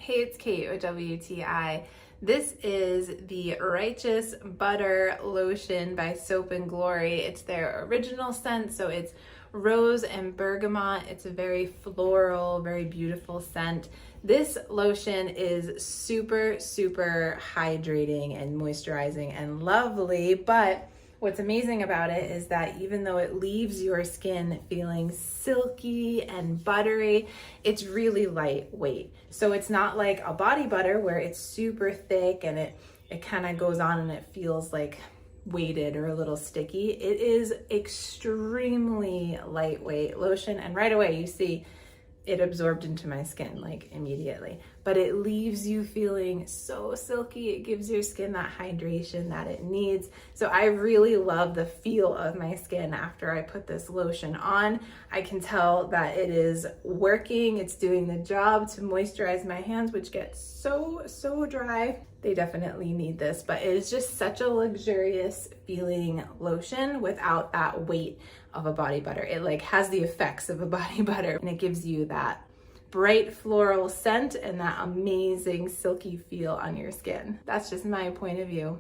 Hey, it's Kate with WTI. This is the Righteous Butter Lotion by Soap and Glory. It's their original scent, so it's rose and bergamot. It's a very floral, very beautiful scent. This lotion is super hydrating and moisturizing and lovely, but what's amazing about it is that even though it leaves your skin feeling silky and buttery, it's really lightweight. So it's not like a body butter where it's super thick and it kind of goes on and it feels like weighted or a little sticky. It is extremely lightweight lotion, and right away you see it absorbed into my skin like immediately, but it leaves you feeling so silky. It gives your skin that hydration that it needs. So I really love the feel of my skin after I put this lotion on. I can tell that it is working. It's doing the job to moisturize my hands, which get so dry. They definitely need this, but it is just such a luxurious feeling lotion without that weight of a body butter. It like has the effects of a body butter, and it gives you that bright floral scent and that amazing silky feel on your skin. That's just my point of view.